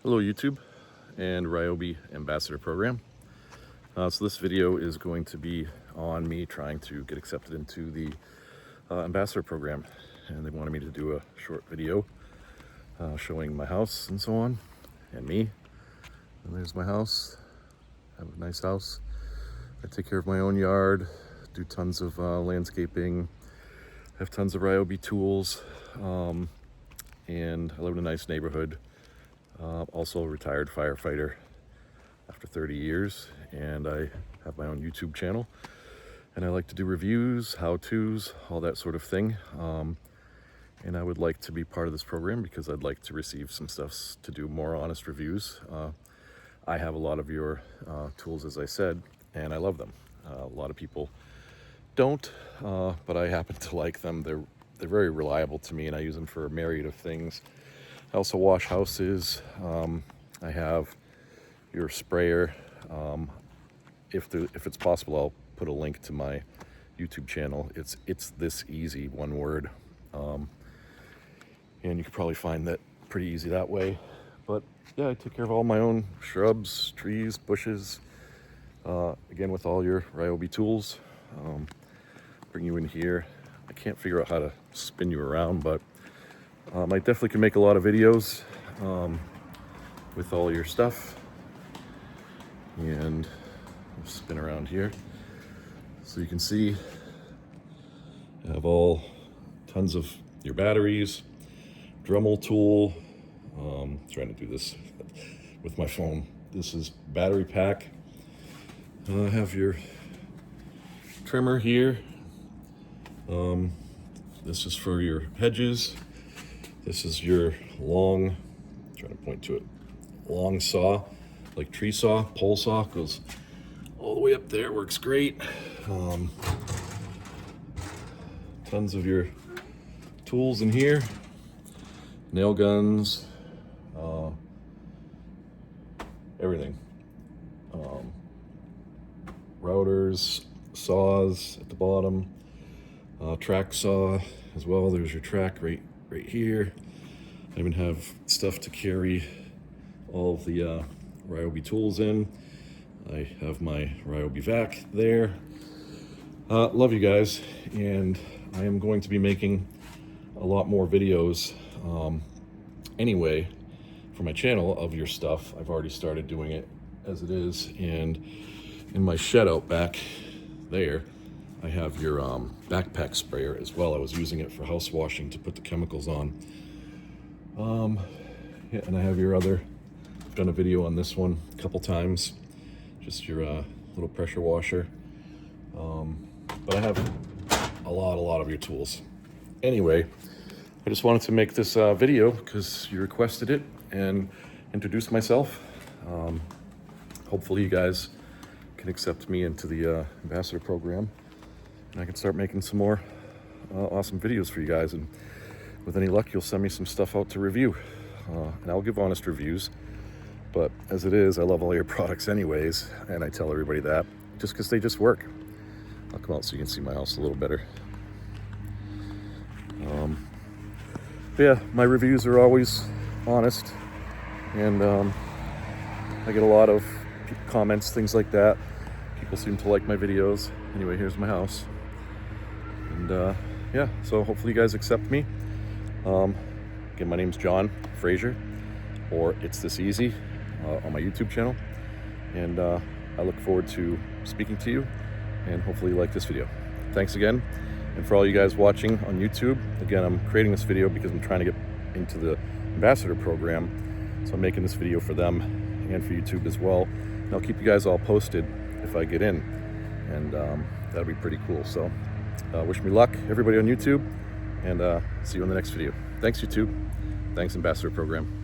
Hello YouTube and Ryobi Ambassador Program. So this video is going to be on me trying to get accepted into the Ambassador Program, and they wanted me to do a short video showing my house and so on, and me. And there's my house. I have a nice house. I take care of my own yard, do tons of landscaping, have tons of Ryobi tools, and I live in a nice neighborhood. Also a retired firefighter after 30 years, and I have my own YouTube channel, and I like to do reviews, how-tos, all that sort of thing. And I would like to be part of this program because I'd like to receive some stuff to do more honest reviews. I have a lot of your tools, as I said, and I love them. A lot of people don't, but I happen to like them. They're very reliable to me, and I use them for a myriad of things. I also wash houses. I have your sprayer. If it's possible, I'll put a link to my YouTube channel. It's this easy, one word, and you can probably find that pretty easy that way. But yeah, I take care of all my own shrubs, trees, bushes. Again, with all your Ryobi tools. Bring you in here. I can't figure out how to spin you around, but I definitely can make a lot of videos with all your stuff. And I'll spin around here so you can see I have tons of your batteries, Dremel tool. Trying to do this with my phone. This is battery pack. I have your trimmer here. This is for your hedges. This is your long, trying to point to it, long saw, like tree saw, pole saw, goes all the way up there, works great. Tons of your tools in here, nail guns, everything. Routers, saws at the bottom, track saw as well. There's your track right here. I even have stuff to carry all of the Ryobi tools in. I have my Ryobi vac there. Love you guys, and I am going to be making a lot more videos anyway for my channel of your stuff. I've already started doing it as it is, and in my shed out back there I have your backpack sprayer as well. I was using it for house washing to put the chemicals on. Yeah, and I have your other, I've done a video on this one a couple times, just your little pressure washer. But I have a lot of your tools. Anyway, I just wanted to make this video because you requested it and introduce myself. Hopefully you guys can accept me into the Ambassador Program, and I can start making some more awesome videos for you guys. And with any luck, you'll send me some stuff out to review. And I'll give honest reviews. But as it is, I love all your products anyways, and I tell everybody that just because they just work. I'll come out so you can see my house a little better. But yeah, my reviews are always honest, and I get a lot of comments, things like that. People seem to like my videos. Anyway, here's my house. And yeah, so hopefully you guys accept me. Again, my name's John Fraser, or It's This Easy on my YouTube channel. And I look forward to speaking to you, and hopefully you like this video. Thanks again. And for all you guys watching on YouTube, again, I'm creating this video because I'm trying to get into the Ambassador Program. So I'm making this video for them and for YouTube as well. And I'll keep you guys all posted if I get in, and that'll be pretty cool. So wish me luck, everybody on YouTube, and see you in the next video. Thanks, YouTube. Thanks, Ambassador Program.